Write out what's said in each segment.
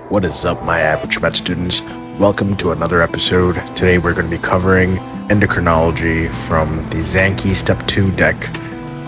What is up, my average med students? Welcome to another episode. Today we're going to be covering endocrinology from the TZANKI Step 2 deck.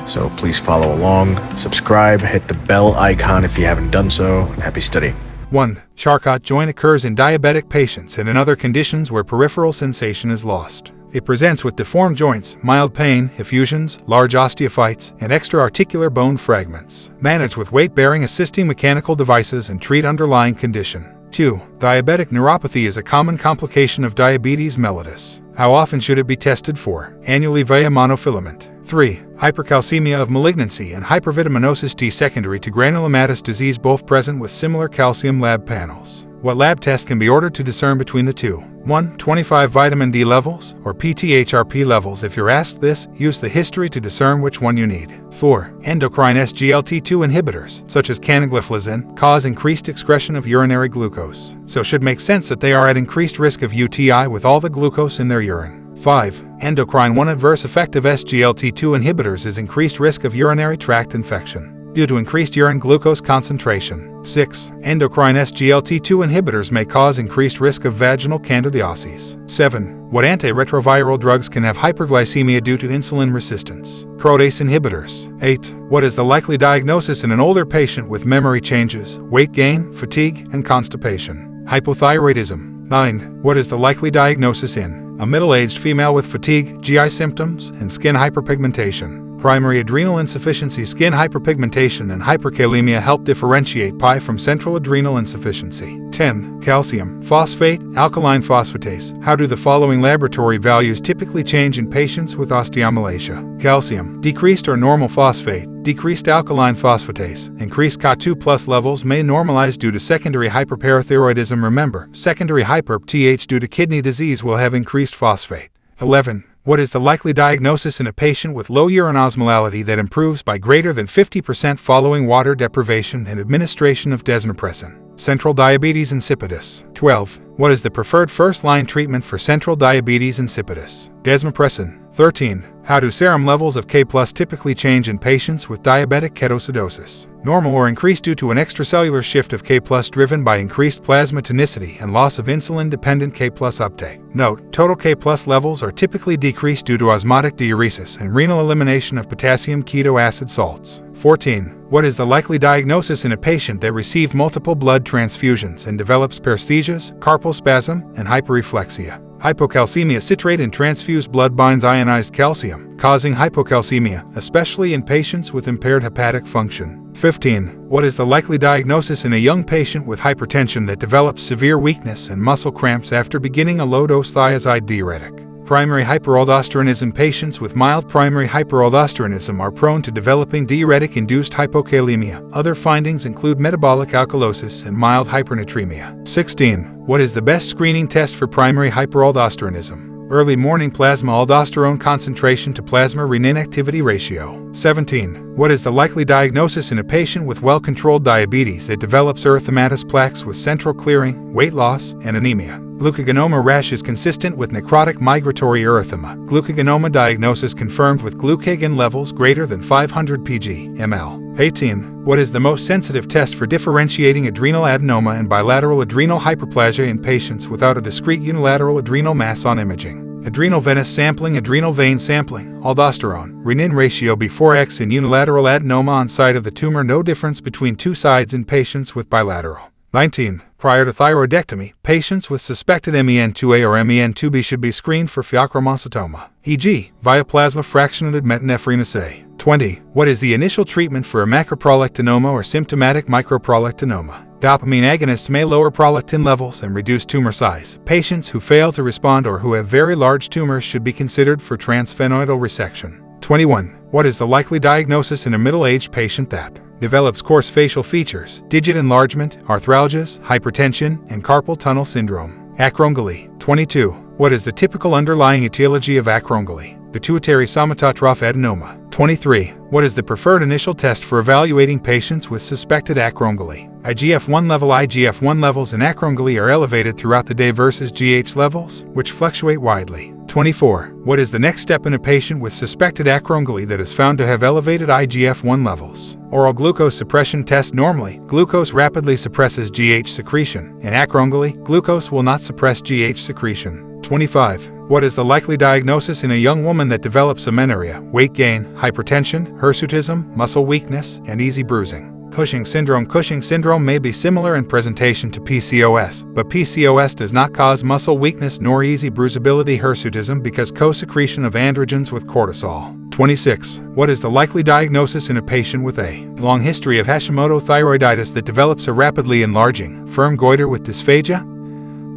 So please follow along, subscribe, hit the bell icon if you haven't done so, and happy study. 1. Charcot joint occurs in diabetic patients and in other conditions where peripheral sensation is lost. It presents with deformed joints, mild pain, effusions, large osteophytes, and extra-articular bone fragments. Manage with weight-bearing assisting mechanical devices and treat underlying condition. 2. Diabetic neuropathy is a common complication of diabetes mellitus. How often should it be tested for? Annually via monofilament. 3. Hypercalcemia of malignancy and hypervitaminosis D secondary to granulomatous disease, both present with similar calcium lab panels. What lab test can be ordered to discern between the two? 1. 25 vitamin D levels, or PTHRP levels. If you're asked this, use the history to discern which one you need. 4. Endocrine SGLT2 inhibitors, such as canagliflozin, cause increased excretion of urinary glucose, so should make sense that they are at increased risk of UTI with all the glucose in their urine. 5. Endocrine 1 adverse effect of SGLT2 inhibitors is increased risk of urinary tract infection due to increased urine glucose concentration. 6. Endocrine SGLT2 inhibitors may cause increased risk of vaginal candidiasis. 7. What antiretroviral drugs can have hyperglycemia due to insulin resistance? Protease inhibitors. 8. What is the likely diagnosis in an older patient with memory changes, weight gain, fatigue, and constipation? Hypothyroidism. 9. What is the likely diagnosis in a middle-aged female with fatigue, GI symptoms, and skin hyperpigmentation? Primary adrenal insufficiency, skin hyperpigmentation, and hyperkalemia help differentiate PI from central adrenal insufficiency. 10. Calcium, phosphate, alkaline phosphatase. How do the following laboratory values typically change in patients with osteomalacia? Calcium, decreased or normal phosphate, decreased alkaline phosphatase, increased Ca2+ levels may normalize due to secondary hyperparathyroidism. Remember, secondary hyper-PTH due to kidney disease will have increased phosphate. 11. What is the likely diagnosis in a patient with low urine osmolality that improves by greater than 50% following water deprivation and administration of desmopressin? Central diabetes insipidus. 12. What is the preferred first-line treatment for central diabetes insipidus? Desmopressin. 13. How do serum levels of K+ typically change in patients with diabetic ketoacidosis? Normal or increased due to an extracellular shift of K+ driven by increased plasma tonicity and loss of insulin-dependent K+ uptake. Note, total K+ levels are typically decreased due to osmotic diuresis and renal elimination of potassium ketoacid salts. 14. What is the likely diagnosis in a patient that received multiple blood transfusions and develops paresthesias, carpal spasm, and hyperreflexia? Hypocalcemia. Citrate in transfused blood binds ionized calcium, causing hypocalcemia, especially in patients with impaired hepatic function. 15. What is the likely diagnosis in a young patient with hypertension that develops severe weakness and muscle cramps after beginning a low-dose thiazide diuretic? Primary hyperaldosteronism. Patients with mild primary hyperaldosteronism are prone to developing diuretic-induced hypokalemia. Other findings include metabolic alkalosis and mild hypernatremia. 16. What is the best screening test for primary hyperaldosteronism? Early morning plasma aldosterone concentration to plasma renin activity ratio. 17. What is the likely diagnosis in a patient with well-controlled diabetes that develops erythematous plaques with central clearing, weight loss, and anemia? Glucagonoma rash is consistent with necrotic migratory erythema. Glucagonoma diagnosis confirmed with glucagon levels greater than 500 pg/ml. 18. What is the most sensitive test for differentiating adrenal adenoma and bilateral adrenal hyperplasia in patients without a discrete unilateral adrenal mass on imaging? Adrenal venous sampling, adrenal vein sampling, aldosterone, renin ratio B4X in unilateral adenoma on site of the tumor. No difference between two sides in patients with bilateral. 19. Prior to thyroidectomy, patients with suspected MEN2A or MEN2B should be screened for pheochromocytoma, e.g., via plasma fractionated metanephrine assay. 20. What is the initial treatment for a macroprolactinoma or symptomatic microprolactinoma? Dopamine agonists may lower prolactin levels and reduce tumor size. Patients who fail to respond or who have very large tumors should be considered for transsphenoidal resection. 21. What is the likely diagnosis in a middle-aged patient that develops coarse facial features, digit enlargement, arthralgias, hypertension, and carpal tunnel syndrome? Acromegaly. 22. What is the typical underlying etiology of acromegaly? Pituitary somatotroph adenoma. 23. What is the preferred initial test for evaluating patients with suspected acromegaly? IGF-1 level. IGF-1 levels in acromegaly are elevated throughout the day versus GH levels, which fluctuate widely. 24. What is the next step in a patient with suspected acromegaly that is found to have elevated IGF-1 levels? Oral glucose suppression test. Normally, glucose rapidly suppresses GH secretion. In acromegaly, glucose will not suppress GH secretion. 25. What is the likely diagnosis in a young woman that develops amenorrhea, weight gain, hypertension, hirsutism, muscle weakness, and easy bruising? Cushing syndrome. Cushing syndrome may be similar in presentation to PCOS, but PCOS does not cause muscle weakness nor easy bruisability hirsutism because co-secretion of androgens with cortisol. 26. What is the likely diagnosis in a patient with a long history of Hashimoto thyroiditis that develops a rapidly enlarging, firm goiter with dysphagia,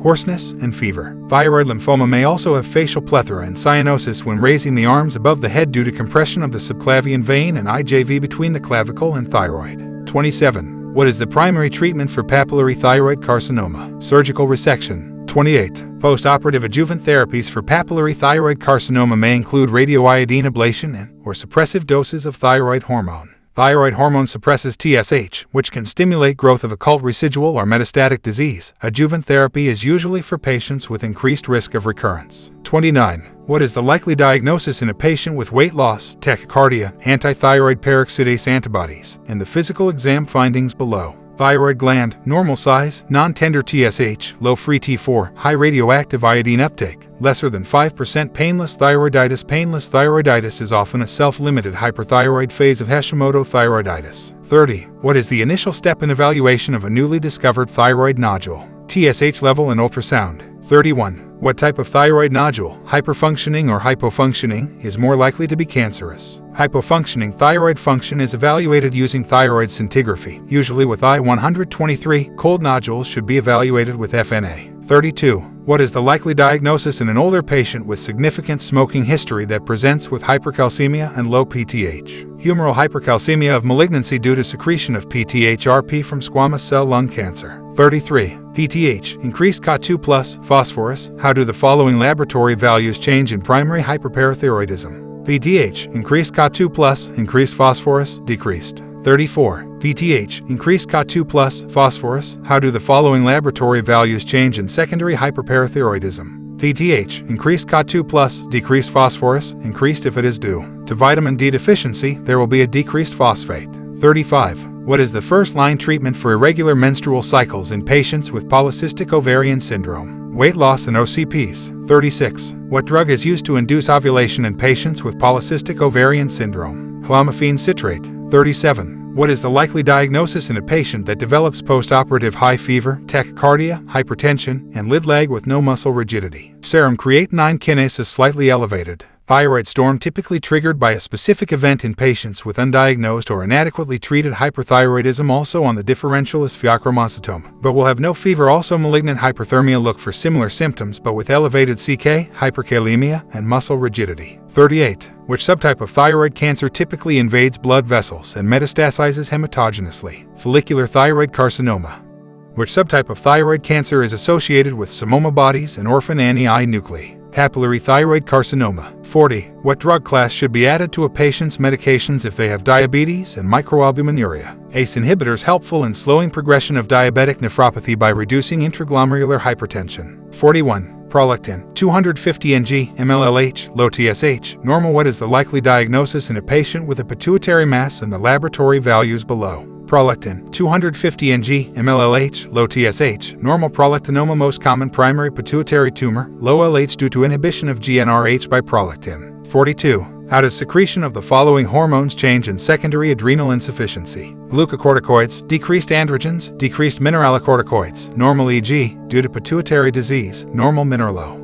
hoarseness, and fever? Thyroid lymphoma may also have facial plethora and cyanosis when raising the arms above the head due to compression of the subclavian vein and IJV between the clavicle and thyroid. 27. What is the primary treatment for papillary thyroid carcinoma? Surgical resection. 28. Post-operative adjuvant therapies for papillary thyroid carcinoma may include radioiodine ablation and/or suppressive doses of thyroid hormone. Thyroid hormone suppresses TSH, which can stimulate growth of occult residual or metastatic disease. Adjuvant therapy is usually for patients with increased risk of recurrence. 29. What is the likely diagnosis in a patient with weight loss, tachycardia, antithyroid peroxidase antibodies, and the physical exam findings below? Thyroid gland, normal size, non-tender TSH, low free T4, high radioactive iodine uptake, lesser than 5% painless thyroiditis. Painless thyroiditis is often a self-limited hyperthyroid phase of Hashimoto thyroiditis. 30. What is the initial step in evaluation of a newly discovered thyroid nodule? TSH level and ultrasound. 31. What type of thyroid nodule, hyperfunctioning or hypofunctioning, is more likely to be cancerous? Hypofunctioning thyroid function is evaluated using thyroid scintigraphy, usually with I-123. Cold nodules should be evaluated with FNA. 32. What is the likely diagnosis in an older patient with significant smoking history that presents with hypercalcemia and low PTH? Humoral hypercalcemia of malignancy due to secretion of PTH-RP from squamous cell lung cancer. 33. PTH, increased Ca2+, phosphorus. How do the following laboratory values change in primary hyperparathyroidism? PTH, increased Ca2+, increased phosphorus, decreased. 34. PTH, increased Ca2+, phosphorus. How do the following laboratory values change in secondary hyperparathyroidism? PTH, increased Ca2+, decreased phosphorus, increased if it is due to vitamin D deficiency, there will be a decreased phosphate. 35. What is the first-line treatment for irregular menstrual cycles in patients with polycystic ovarian syndrome? Weight loss and OCPs. 36. What drug is used to induce ovulation in patients with polycystic ovarian syndrome? Clomiphene citrate. 37. What is the likely diagnosis in a patient that develops post-operative high fever, tachycardia, hypertension, and lid lag with no muscle rigidity? Serum creatinine kinase is slightly elevated. Thyroid storm typically triggered by a specific event in patients with undiagnosed or inadequately treated hyperthyroidism. Also on the differential is pheochromocytoma, but will have no fever. Also malignant hyperthermia. Look for similar symptoms but with elevated CK, hyperkalemia, and muscle rigidity. 38. Which subtype of thyroid cancer typically invades blood vessels and metastasizes hematogenously? Follicular thyroid carcinoma. Which subtype of thyroid cancer is associated with psammoma bodies and orphan Annie nuclei? Papillary thyroid carcinoma. 40. What drug class should be added to a patient's medications if they have diabetes and microalbuminuria? ACE inhibitors helpful in slowing progression of diabetic nephropathy by reducing intraglomerular hypertension. 41. Prolactin, 250 ng/mL/H, low TSH, normal. What is the likely diagnosis in a patient with a pituitary mass and the laboratory values below? Prolactin, 250 ng/mL/H, low TSH, normal. Prolactinoma, most common primary pituitary tumor, low LH due to inhibition of GnRH by prolactin. 42. How does secretion of the following hormones change in secondary adrenal insufficiency? Glucocorticoids, decreased androgens, decreased mineralocorticoids, normal e.g., due to pituitary disease, normal mineralo.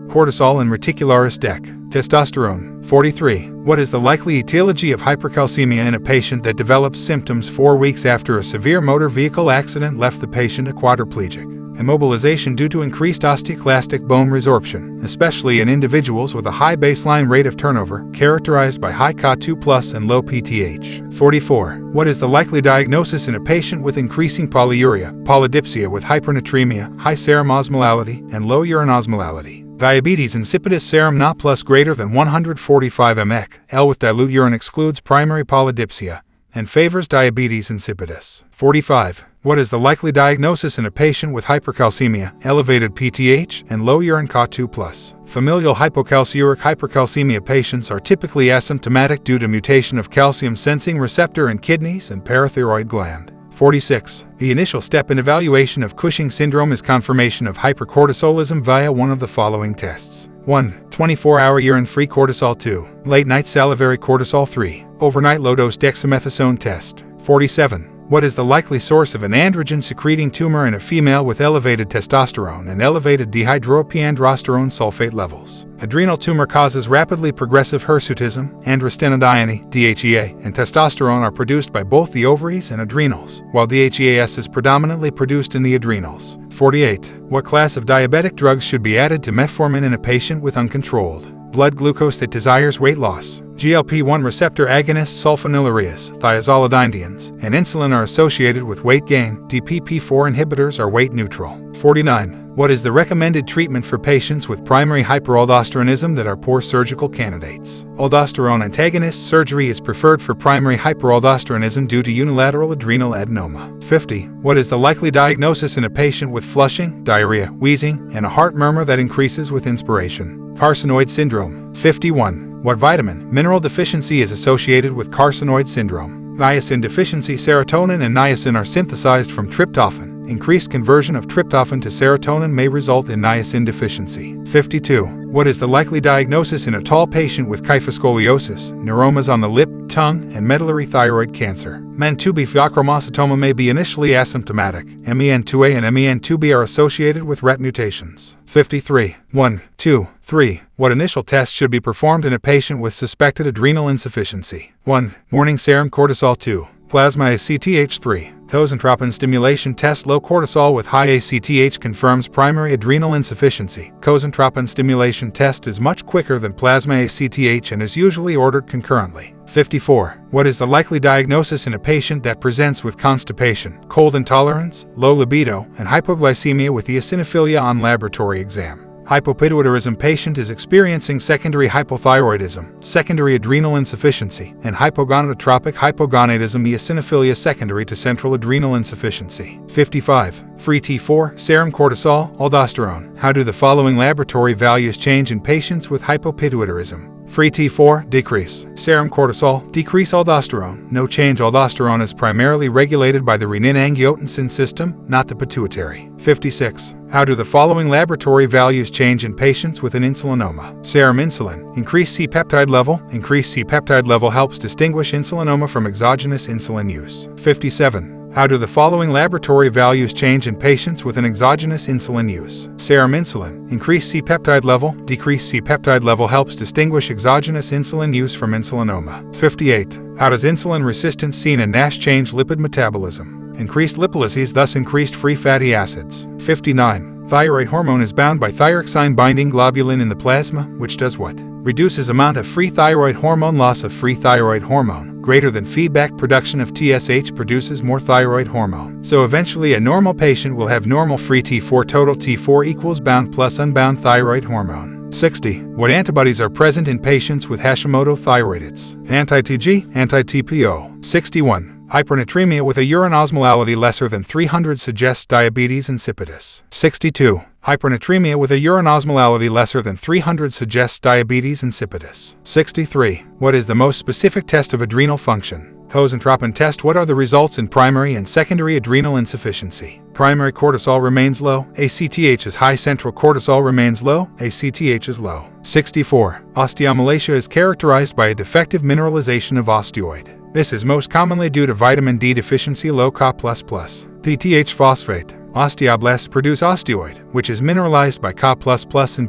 Cortisol and reticularis dec. Testosterone. 43. What is the likely etiology of hypercalcemia in a patient that develops symptoms 4 weeks after a severe motor vehicle accident left the patient a quadriplegic? Immobilization due to increased osteoclastic bone resorption, especially in individuals with a high baseline rate of turnover, characterized by high Ca2+ and low PTH. 44. What is the likely diagnosis in a patient with increasing polyuria, polydipsia with hypernatremia, high serum osmolality, and low urine osmolality? Diabetes insipidus, serum not plus greater than 145 mg/L with dilute urine excludes primary polydipsia. and favors diabetes insipidus. 45. What is the likely diagnosis in a patient with hypercalcemia, elevated PTH, and low urine Ca2+? Familial hypocalciuric hypercalcemia patients are typically asymptomatic due to mutation of calcium-sensing receptor in kidneys and parathyroid gland. 46. The initial step in evaluation of Cushing syndrome is confirmation of hypercortisolism via one of the following tests. 1. 24-hour urine-free cortisol. 2. Late-night salivary cortisol. 3. Overnight low-dose dexamethasone test. 47. What is the likely source of an androgen-secreting tumor in a female with elevated testosterone and elevated dehydroepiandrosterone sulfate levels? Adrenal tumor causes rapidly progressive hirsutism, androstenedione, DHEA, and testosterone are produced by both the ovaries and adrenals, while DHEAS is predominantly produced in the adrenals. 48. What class of diabetic drugs should be added to metformin in a patient with uncontrolled blood glucose that desires weight loss? GLP-1 receptor agonists, sulfonylureas, thiazolidinediones, and insulin are associated with weight gain. DPP-4 inhibitors are weight neutral. 49. What is the recommended treatment for patients with primary hyperaldosteronism that are poor surgical candidates? Aldosterone antagonist surgery is preferred for primary hyperaldosteronism due to unilateral adrenal adenoma. 50. What is the likely diagnosis in a patient with flushing, diarrhea, wheezing, and a heart murmur that increases with inspiration? Carcinoid syndrome. 51. What vitamin, mineral deficiency is associated with carcinoid syndrome? Niacin deficiency. Serotonin and niacin are synthesized from tryptophan. Increased conversion of tryptophan to serotonin may result in niacin deficiency. 52. What is the likely diagnosis in a tall patient with kyphoscoliosis, neuromas on the lip, tongue, and medullary thyroid cancer? MEN2B pheochromocytoma may be initially asymptomatic. MEN2A and MEN2B are associated with RET mutations. 53. 1, 2, 3. What initial tests should be performed in a patient with suspected adrenal insufficiency? 1. Morning serum cortisol. 2. Plasma ACTH. 3. Kozentropin stimulation test. Low cortisol with high ACTH confirms primary adrenal insufficiency. Kozentropin stimulation test is much quicker than plasma ACTH and is usually ordered concurrently. 54. What is the likely diagnosis in a patient that presents with constipation, cold intolerance, low libido, and hypoglycemia with eosinophilia on laboratory exam? Hypopituitarism patient is experiencing secondary hypothyroidism, secondary adrenal insufficiency, and hypogonadotropic hypogonadism eosinophilia secondary to central adrenal insufficiency. 55. Free T4, serum cortisol, aldosterone. How do the following laboratory values change in patients with hypopituitarism? Free T4, decrease. Serum cortisol, decrease. Aldosterone, no change. Aldosterone is primarily regulated by the renin-angiotensin system, not the pituitary. 56. How do the following laboratory values change in patients with an insulinoma? Serum insulin, increase C-peptide level. Increased C-peptide level helps distinguish insulinoma from exogenous insulin use. 57. How do the following laboratory values change in patients with an exogenous insulin use? Serum insulin, increased C-peptide level. Decreased C-peptide level helps distinguish exogenous insulin use from insulinoma. 58. How does insulin resistance seen in NASH change lipid metabolism? Increased lipolyses, thus increased free fatty acids. 59. Thyroid hormone is bound by thyroxine-binding globulin in the plasma, which does what? Reduces amount of free thyroid hormone. Loss of free thyroid hormone greater than feedback production of TSH produces more thyroid hormone. So eventually a normal patient will have normal free T4. Total T4 equals bound plus unbound thyroid hormone. 60. What antibodies are present in patients with Hashimoto thyroiditis? Anti-TG, anti-TPO. 61. Hypernatremia with a urine osmolality lesser than 300 suggests diabetes insipidus. 62. Hypernatremia with a urine osmolality lesser than 300 suggests diabetes insipidus. 63. What is the most specific test of adrenal function? Kozentropin test. What are the results in primary and secondary adrenal insufficiency? Primary cortisol remains low, ACTH is high. Central cortisol remains low, ACTH is low. 64. Osteomalacia is characterized by a defective mineralization of osteoid. This is most commonly due to vitamin D deficiency. Low Ca++. PTH phosphate. Osteoblasts produce osteoid, which is mineralized by Ca++ and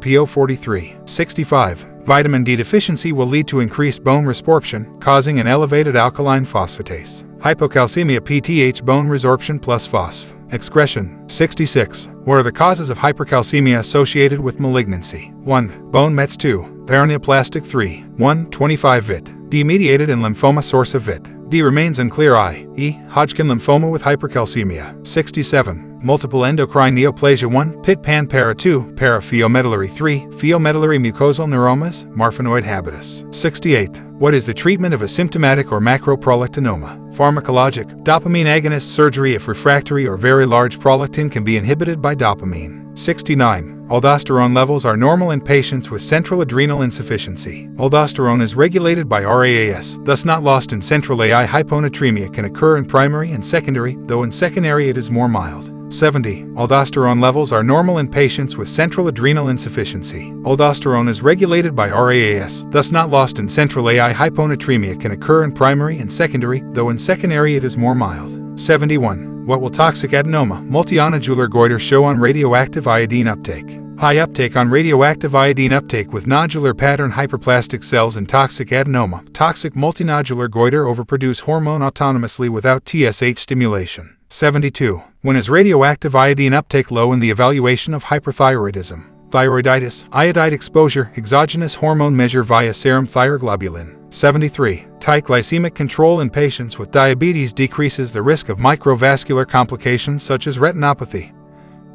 PO43. 65. Vitamin D deficiency will lead to increased bone resorption, causing an elevated alkaline phosphatase. Hypocalcemia PTH bone resorption plus phosph. Excretion. 66. What are the causes of hypercalcemia associated with malignancy? 1. Bone mets. 2. Paraneoplastic. 3. 1. 25 VIT. D-mediated and lymphoma source of VIT. D remains unclear. I.e. Hodgkin lymphoma with hypercalcemia. 67. Multiple endocrine neoplasia. 1. Pit-pan-para. 2. Parapheomedullary. 3. Pheomedullary mucosal neuromas, Marfanoid habitus. 68. What is the treatment of asymptomatic or macroprolactinoma? Pharmacologic. Dopamine agonist surgery if refractory or very large prolactin can be inhibited by dopamine. 69. Aldosterone levels are normal in patients with central adrenal insufficiency. Aldosterone is regulated by RAAS, thus not lost in central AI. Hyponatremia can occur in primary and secondary, though in secondary it is more mild. 70. Aldosterone levels are normal in patients with central adrenal insufficiency. Aldosterone is regulated by RAAS, thus not lost in central AI. Hyponatremia can occur in primary and secondary, though in secondary it is more mild. 71. What will toxic adenoma, multinodular goiter show on radioactive iodine uptake? High uptake on radioactive iodine uptake with nodular pattern hyperplastic cells and toxic adenoma, toxic multinodular goiter overproduce hormone autonomously without TSH stimulation. 72. When is radioactive iodine uptake low in the evaluation of hyperthyroidism? Thyroiditis, iodide exposure, exogenous hormone measure via serum thyroglobulin. 73. Tight glycemic control in patients with diabetes decreases the risk of microvascular complications such as retinopathy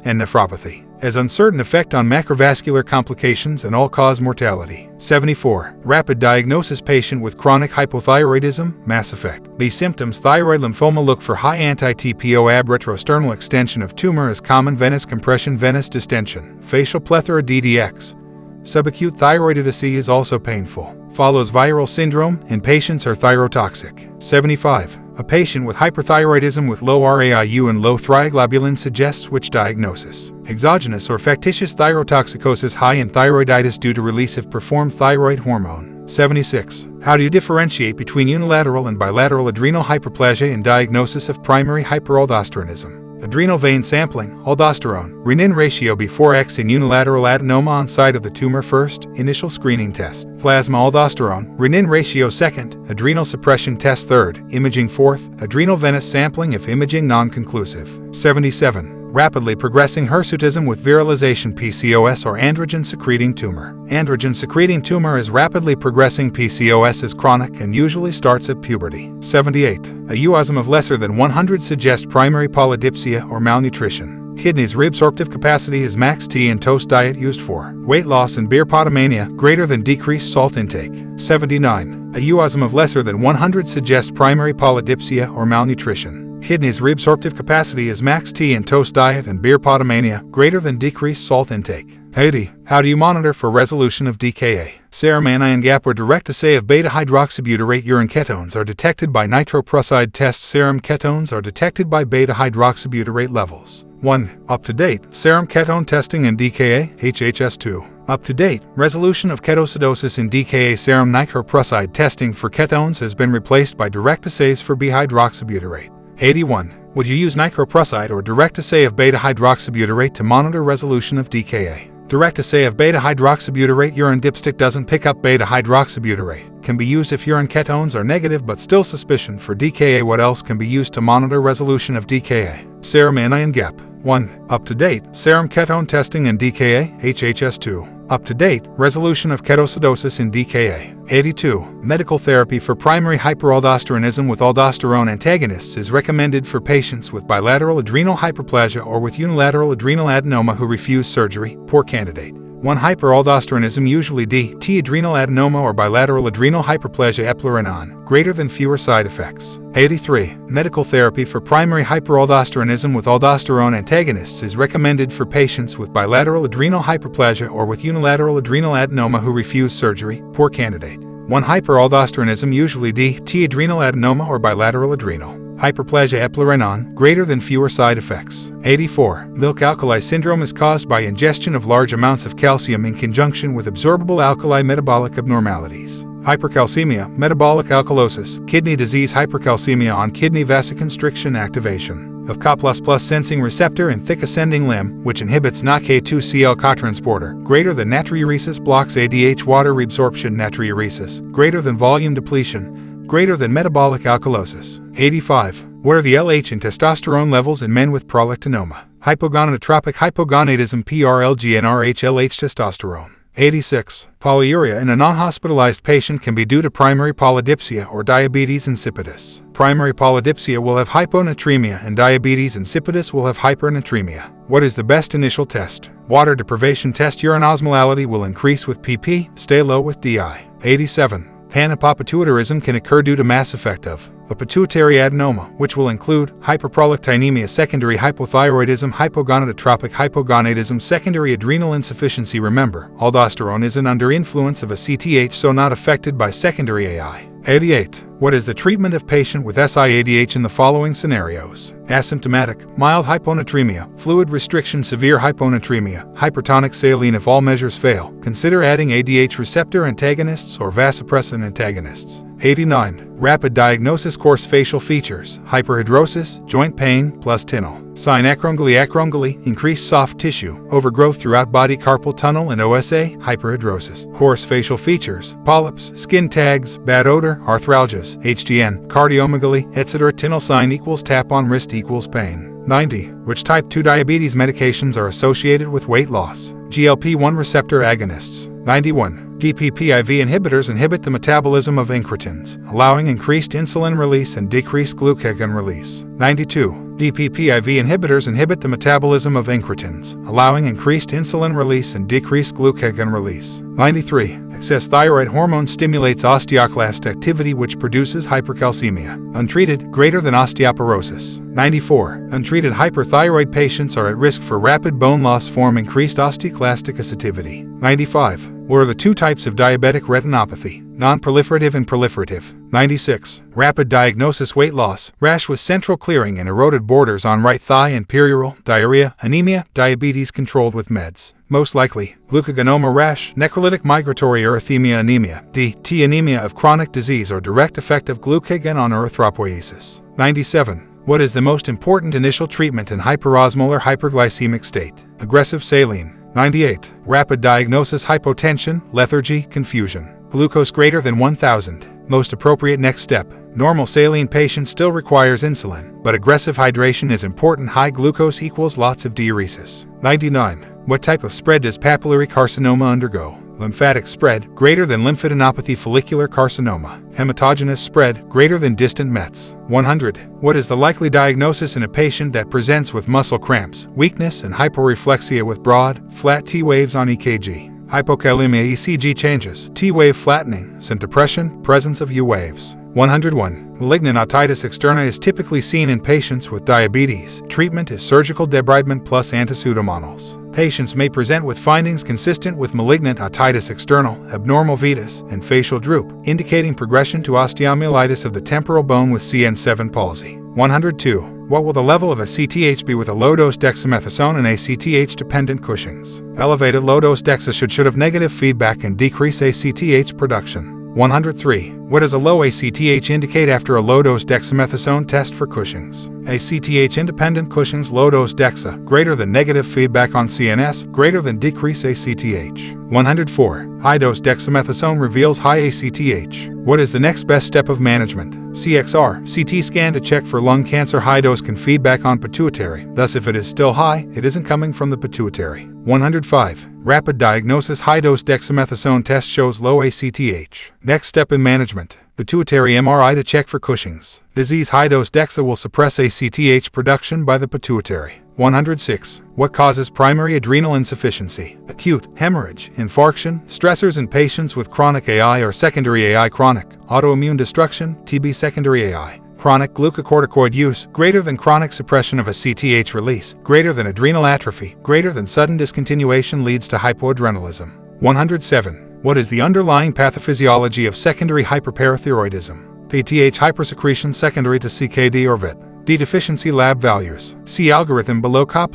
and nephropathy, has uncertain effect on macrovascular complications and all-cause mortality. 74. Rapid diagnosis patient with chronic hypothyroidism, Mass Effect. These symptoms: thyroid lymphoma, look for high anti-TPO, ab retrosternal extension of tumor is common, venous compression, venous distension, facial plethora, DDX. Subacute thyroiditis is also painful. Follows viral syndrome, and patients are thyrotoxic. 75. A patient with hyperthyroidism with low RAIU and low thyroglobulin suggests which diagnosis? Exogenous or factitious thyrotoxicosis, high in thyroiditis due to release of performed thyroid hormone. 76. How do you differentiate between unilateral and bilateral adrenal hyperplasia in diagnosis of primary hyperaldosteronism? Adrenal vein sampling, aldosterone, renin ratio B4X in unilateral adenoma on site of the tumor first, initial screening test. Plasma aldosterone, renin ratio second, adrenal suppression test third, imaging fourth, adrenal venous sampling if imaging non-conclusive. 77. Rapidly progressing hirsutism with viralization, PCOS or androgen-secreting tumor. Androgen-secreting tumor is rapidly progressing. PCOS is chronic and usually starts at puberty. 78. A UASM of lesser than 100 suggests primary polydipsia or malnutrition. Kidneys reabsorptive capacity is max tea and toast diet used for weight loss and beer potomania, greater than decreased salt intake. 79. A UASM of lesser than 100 suggests primary polydipsia or malnutrition. Kidneys reabsorptive capacity is max tea and toast diet and beer potomania, greater than decreased salt intake. 80. How do you monitor for resolution of DKA? Serum anion gap or direct assay of beta-hydroxybutyrate. Urine ketones are detected by nitroprusside test. Serum ketones are detected by beta-hydroxybutyrate levels. 1. Up-to-date serum ketone testing in DKA, HHS2. Up-to-date resolution of ketoacidosis in DKA. Serum nitroprusside testing for ketones has been replaced by direct assays for B-hydroxybutyrate. 81. Would you use nitroprusside or direct assay of beta-hydroxybutyrate to monitor resolution of DKA? Direct assay of beta-hydroxybutyrate urine dipstick doesn't pick up beta-hydroxybutyrate. Can be used if urine ketones are negative but still suspicion for DKA. What else can be used to monitor resolution of DKA? Serum anion gap. 1. Up-to-date serum ketone testing in DKA, HHS2. Up-to-date resolution of ketoacidosis in DKA. 82. Medical therapy for primary hyperaldosteronism with aldosterone antagonists is recommended for patients with bilateral adrenal hyperplasia or with unilateral adrenal adenoma who refuse surgery. Poor candidate. 1. Hyperaldosteronism, usually D.T. adrenal adenoma or bilateral adrenal hyperplasia, eplerenone, greater than fewer side effects. 83. Medical therapy for primary hyperaldosteronism with aldosterone antagonists is recommended for patients with bilateral adrenal hyperplasia or with unilateral adrenal adenoma who refuse surgery. Poor candidate. 1. Hyperaldosteronism, usually D.T. adrenal adenoma or bilateral adrenal hyperplasia, eplerenone, greater than fewer side effects. 84. Milk alkali syndrome is caused by ingestion of large amounts of calcium in conjunction with absorbable alkali metabolic abnormalities. Hypercalcemia, metabolic alkalosis, kidney disease. Hypercalcemia on kidney vasoconstriction, activation of Ka++ sensing receptor in thick ascending limb, which inhibits NAK2Cl cotransporter, greater than natriuresis, blocks ADH water reabsorption. Natriuresis, greater than volume depletion, greater than metabolic alkalosis. 85. What are the LH and testosterone levels in men with prolactinoma? Hypogonadotropic hypogonadism, PRLG and RH/LH testosterone. 86. Polyuria in a non-hospitalized patient can be due to primary polydipsia or diabetes insipidus. Primary polydipsia will have hyponatremia and diabetes insipidus will have hypernatremia. What is the best initial test? Water deprivation test. Urine osmolality will increase with PP, stay low with DI. 87. Panhypopituitarism can occur due to mass effect of a pituitary adenoma, which will include hyperprolactinemia, secondary hypothyroidism, hypogonadotropic hypogonadism, secondary adrenal insufficiency. Remember, aldosterone isn't under influence of a CTH, so not affected by secondary AI. 88. What is the treatment of patient with SIADH in the following scenarios? Asymptomatic, mild hyponatremia, fluid restriction, severe hyponatremia, hypertonic saline. If all measures fail, consider adding ADH receptor antagonists or vasopressin antagonists. 89. Rapid diagnosis. Coarse facial features, hyperhidrosis, joint pain, plus tinal. Sign acromegaly, increased soft tissue, overgrowth throughout body, carpal tunnel, and OSA, hyperhidrosis. Coarse facial features, polyps, skin tags, bad odor, arthralgias, HDN, cardiomegaly, etc. Tinal sign equals tap on wrist equals pain. 90. Which type 2 diabetes medications are associated with weight loss? GLP-1 receptor agonists. 91. DPPIV inhibitors inhibit the metabolism of incretins, allowing increased insulin release and decreased glucagon release. 92. DPPIV inhibitors inhibit the metabolism of incretins, allowing increased insulin release and decreased glucagon release. 93. Excess thyroid hormone stimulates osteoclast activity, which produces hypercalcemia. Untreated, greater than osteoporosis. 94. Untreated hyperthyroid patients are at risk for rapid bone loss, form increased osteoclastic activity. 95. What are the two types of diabetic retinopathy? Non-proliferative and proliferative. 96. Rapid diagnosis: weight loss, rash with central clearing and eroded borders on right thigh and perioral, diarrhea, anemia, diabetes controlled with meds. Most likely, glucagonoma rash, necrolytic migratory erythemia, anemia, D.T. anemia of chronic disease or direct effect of glucagon on erythropoiesis. 97. What is the most important initial treatment in hyperosmolar hyperglycemic state? Aggressive saline. 98. Rapid diagnosis: hypotension, lethargy, confusion. Glucose greater than 1000. Most appropriate next step. Normal saline patient still requires insulin, but aggressive hydration is important. High glucose equals lots of diuresis. 99. What type of spread does papillary carcinoma undergo? Lymphatic spread, greater than lymphadenopathy. Follicular carcinoma. Hematogenous spread, greater than distant Mets. 100. What is the likely diagnosis in a patient that presents with muscle cramps, weakness, and hyporeflexia with broad, flat T waves on EKG? Hypokalemia ECG changes, T wave flattening, scent depression, presence of U waves. 101. Malignant otitis externa is typically seen in patients with diabetes. Treatment is surgical debridement plus antipseudomonals. Patients may present with findings consistent with malignant otitis external, abnormal vetus, and facial droop, indicating progression to osteomyelitis of the temporal bone with CN7 palsy. 102. What will the level of a CTH be with a low-dose dexamethasone and ACTH-dependent Cushing's? Elevated low-dose DEXA should have negative feedback and decrease ACTH production. 103. What does a low ACTH indicate after a low-dose dexamethasone test for Cushing's? ACTH-independent Cushing's low-dose DEXA, greater than negative feedback on CNS, greater than decrease ACTH. 104. High-dose dexamethasone reveals high ACTH. What is the next best step of management? CXR, CT scan to check for lung cancer. High-dose can feedback on pituitary, thus if it is still high, it isn't coming from the pituitary. 105. Rapid diagnosis: high-dose dexamethasone test shows low ACTH. Next step in management: pituitary MRI to check for Cushing's disease. High-dose DEXA will suppress ACTH production by the pituitary. 106. What causes primary adrenal insufficiency? Acute, hemorrhage, infarction, stressors in patients with chronic AI or secondary AI. Chronic, autoimmune destruction, TB. Secondary AI. Chronic glucocorticoid use, greater than chronic suppression of a CTH release, greater than adrenal atrophy, greater than sudden discontinuation leads to hypoadrenalism. 107. What is the underlying pathophysiology of secondary hyperparathyroidism? PTH hypersecretion secondary to CKD or VIT. D deficiency lab values. C algorithm below Ka++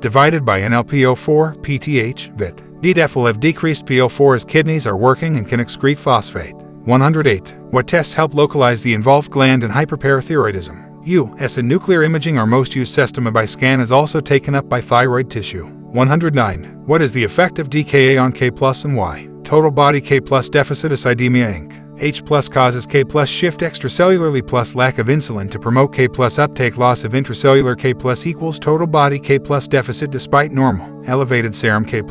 divided by NLPO4, PTH, VIT. DDEF will have decreased PO4 as kidneys are working and can excrete phosphate. 108. What tests help localize the involved gland in hyperparathyroidism? U.S. and nuclear imaging are most used. Sestama by scan is also taken up by thyroid tissue. 109. What is the effect of DKA on K+ and Y? Total body K+ deficit acidemia Inc. H+ causes K+ shift extracellularly plus lack of insulin to promote K+ uptake. Loss of intracellular K+ equals total body K+ deficit despite normal, elevated serum K+.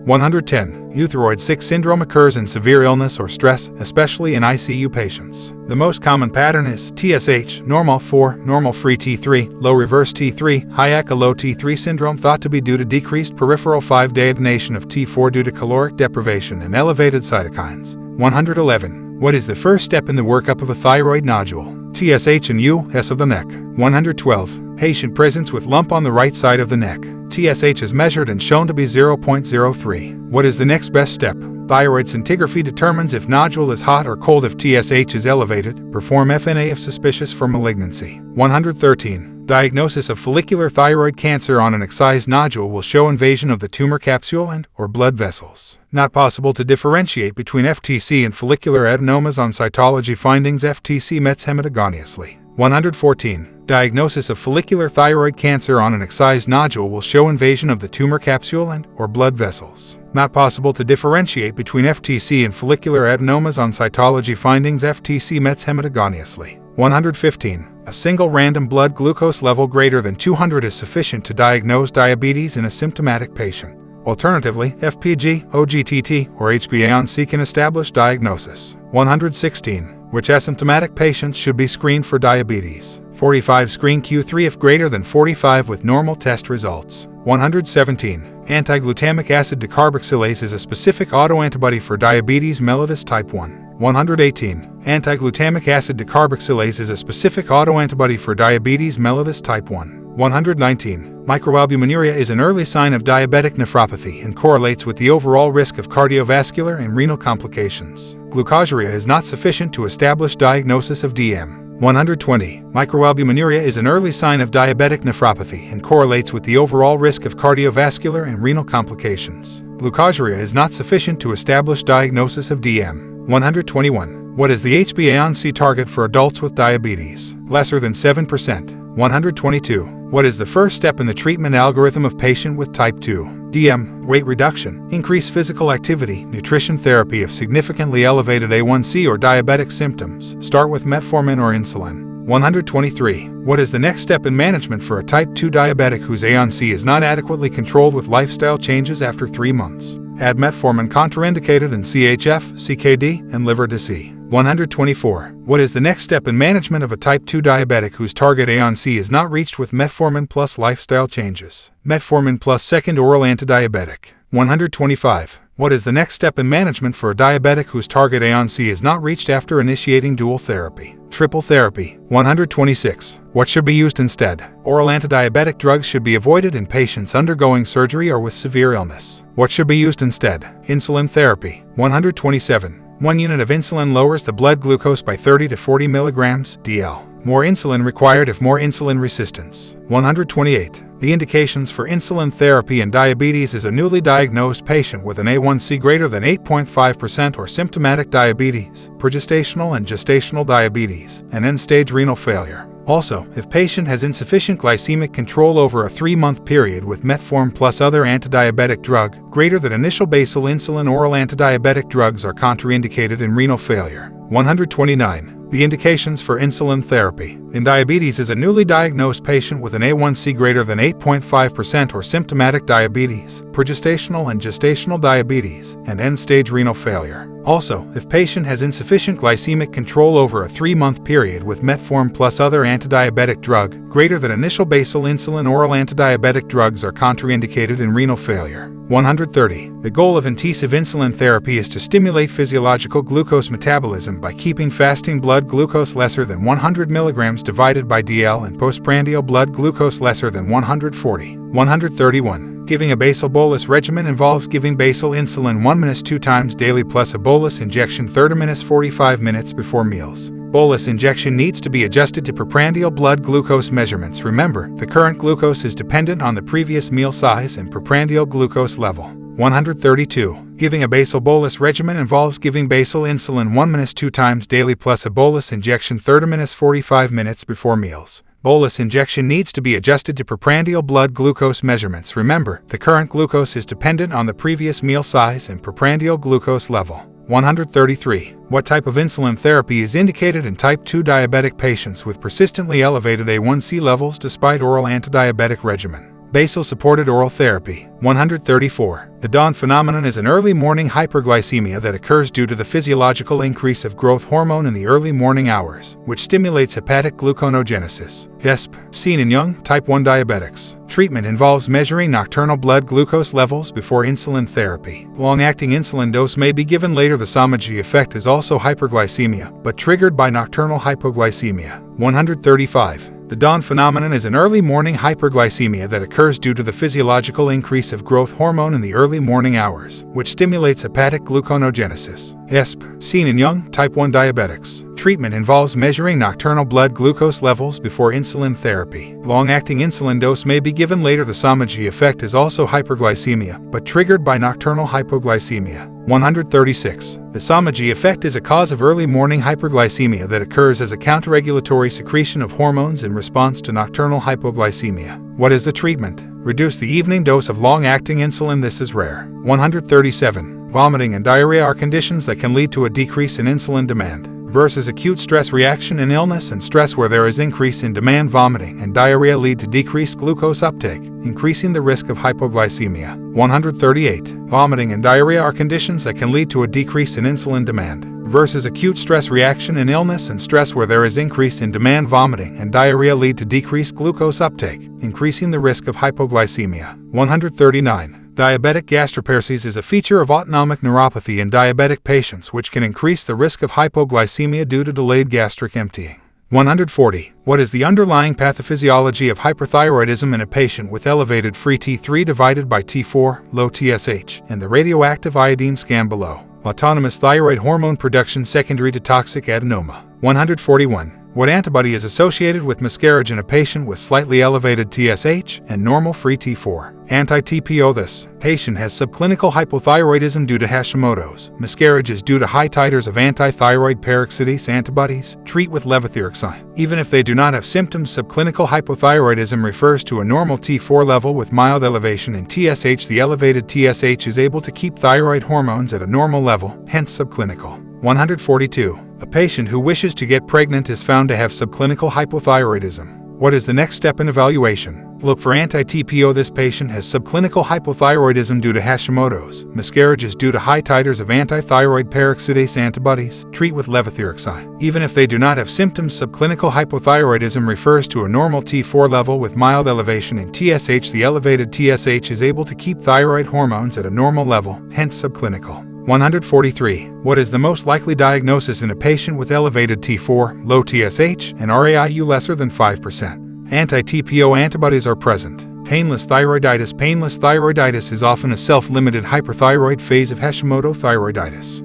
110. Euthyroid 6 syndrome occurs in severe illness or stress, especially in ICU patients. The most common pattern is TSH, normal 4, normal free T3, low reverse T3, high ECA low T3 syndrome thought to be due to decreased peripheral 5-deadenation of T4 due to caloric deprivation and elevated cytokines. 111. What is the first step in the workup of a thyroid nodule? TSH and US of the neck. 112. Patient presents with lump on the right side of the neck. TSH is measured and shown to be 0.03. What is the next best step? Thyroid scintigraphy determines if nodule is hot or cold if TSH is elevated. Perform FNA if suspicious for malignancy. 113. Diagnosis of follicular thyroid cancer on an excised nodule will show invasion of the tumor capsule and/or blood vessels. Not possible to differentiate between FTC and follicular adenomas on cytology findings. FTC mets hematogonously. 114. Diagnosis of follicular thyroid cancer on an excised nodule will show invasion of the tumor capsule and/or blood vessels. Not possible to differentiate between FTC and follicular adenomas on cytology findings. FTC mets hematogonously. 115. A single random blood glucose level greater than 200 is sufficient to diagnose diabetes in a symptomatic patient. Alternatively, FPG, OGTT, or HbA1c can establish diagnosis. 116. Which asymptomatic patients should be screened for diabetes? 45. Screen Q3 if greater than 45 with normal test results. 117. Anti-glutamic acid decarboxylase is a specific autoantibody for diabetes mellitus type 1. 118. Anti-glutamic acid decarboxylase is a specific autoantibody for diabetes mellitus type 1. 119. Microalbuminuria is an early sign of diabetic nephropathy and correlates with the overall risk of cardiovascular and renal complications. Glucosuria is not sufficient to establish diagnosis of DM. 120. Microalbuminuria is an early sign of diabetic nephropathy and correlates with the overall risk of cardiovascular and renal complications. Glucosuria is not sufficient to establish diagnosis of DM. 121. What is the HbA1c target for adults with diabetes? Lesser than 7%. 122. What is the first step in the treatment algorithm of patient with type 2 DM? Weight reduction, increase physical activity, nutrition therapy if significantly elevated A1C or diabetic symptoms. Start with metformin or insulin. 123. What is the next step in management for a type 2 diabetic whose A1C is not adequately controlled with lifestyle changes after 3 months? Add metformin contraindicated in CHF, CKD, and liver disease. 124. What is the next step in management of a type 2 diabetic whose target A1C is not reached with metformin plus lifestyle changes? Metformin plus second oral antidiabetic. 125. What is the next step in management for a diabetic whose target A1C is not reached after initiating dual therapy? Triple therapy. 126. What should be used instead? Oral antidiabetic drugs should be avoided in patients undergoing surgery or with severe illness. What should be used instead? Insulin therapy. 127. 1 unit of insulin lowers the blood glucose by 30 to 40 milligrams (dl). More insulin required if more insulin resistance. 128. The indications for insulin therapy in diabetes is a newly diagnosed patient with an A1C greater than 8.5% or symptomatic diabetes, pregestational and gestational diabetes, and end-stage renal failure. Also, if patient has insufficient glycemic control over a 3-month period with metformin plus other antidiabetic drug, greater than initial basal insulin oral antidiabetic drugs are contraindicated in renal failure. 129. The indications for insulin therapy in diabetes is a newly diagnosed patient with an A1C greater than 8.5% or symptomatic diabetes, pregestational and gestational diabetes, and end-stage renal failure. Also, if patient has insufficient glycemic control over a 3-month period with metformin plus other antidiabetic drug, greater than initial basal insulin oral antidiabetic drugs are contraindicated in renal failure. 130. The goal of intensive insulin therapy is to stimulate physiological glucose metabolism by keeping fasting blood glucose lesser than 100 mg divided by DL and postprandial blood glucose lesser than 140. 131. Giving a basal bolus regimen involves giving basal insulin 1-2 times daily plus a bolus injection 30-45 minutes before meals. Bolus injection needs to be adjusted to preprandial blood glucose measurements. Remember, the current glucose is dependent on the previous meal size and preprandial glucose level. 132. Giving a basal bolus regimen involves giving basal insulin 1-2 times daily plus a bolus injection 30-45 minutes before meals. Bolus injection needs to be adjusted to preprandial blood glucose measurements. Remember, the current glucose is dependent on the previous meal size and preprandial glucose level. 133. What type of insulin therapy is indicated in type 2 diabetic patients with persistently elevated A1C levels despite oral antidiabetic regimen? Basal-supported oral therapy. 134. The dawn phenomenon is an early morning hyperglycemia that occurs due to the physiological increase of growth hormone in the early morning hours, which stimulates hepatic gluconeogenesis, HESP, seen in young, type 1 diabetics. Treatment involves measuring nocturnal blood glucose levels before insulin therapy. Long-acting insulin dose may be given later. The TZANKI effect is also hyperglycemia, but triggered by nocturnal hypoglycemia. 135. The dawn phenomenon is an early morning hyperglycemia that occurs due to the physiological increase of growth hormone in the early morning hours, which stimulates hepatic gluconeogenesis, HESP, seen in young, type 1 diabetics. Treatment involves measuring nocturnal blood glucose levels before insulin therapy. Long-acting insulin dose may be given later. The TZANKI effect is also hyperglycemia, but triggered by nocturnal hypoglycemia. 136. The TZANKI effect is a cause of early morning hyperglycemia that occurs as a counterregulatory secretion of hormones in response to nocturnal hypoglycemia. What is the treatment? Reduce the evening dose of long-acting insulin. This is rare. 137. Vomiting and diarrhea are conditions that can lead to a decrease in insulin demand. Versus acute stress reaction in illness and stress where there is increase in demand. Vomiting and diarrhea lead to decreased glucose uptake, increasing the risk of hypoglycemia. 138. Vomiting and diarrhea are conditions that can lead to a decrease in insulin demand. Versus acute stress reaction in illness and stress where there is increase in demand. Vomiting and diarrhea lead to decreased glucose uptake, increasing the risk of hypoglycemia. 139. Diabetic gastroparesis is a feature of autonomic neuropathy in diabetic patients which can increase the risk of hypoglycemia due to delayed gastric emptying. 140. What is the underlying pathophysiology of hyperthyroidism in a patient with elevated free T3 divided by T4, low TSH, and the radioactive iodine scan below? Autonomous thyroid hormone production secondary to toxic adenoma. 141. What antibody is associated with miscarriage in a patient with slightly elevated TSH and normal free T4? Anti-TPO. This patient has subclinical hypothyroidism due to Hashimoto's. Miscarriage is due to high titers of anti-thyroid peroxidase antibodies. Treat with levothyroxine. Even if they do not have symptoms, subclinical hypothyroidism refers to a normal T4 level with mild elevation in TSH. The elevated TSH is able to keep thyroid hormones at a normal level, hence subclinical. 142. A patient who wishes to get pregnant is found to have subclinical hypothyroidism. What is the next step in evaluation? Look for anti-TPO. This patient has subclinical hypothyroidism due to Hashimoto's. Miscarriage is due to high titers of anti-thyroid peroxidase antibodies. Treat with levothyroxine. Even if they do not have symptoms, subclinical hypothyroidism refers to a normal T4 level with mild elevation in TSH. The elevated TSH is able to keep thyroid hormones at a normal level, hence subclinical. 143. What is the most likely diagnosis in a patient with elevated T4, low TSH, and RAIU lesser than 5%? Anti-TPO antibodies are present. Painless thyroiditis. Painless thyroiditis is often a self-limited hyperthyroid phase of Hashimoto thyroiditis.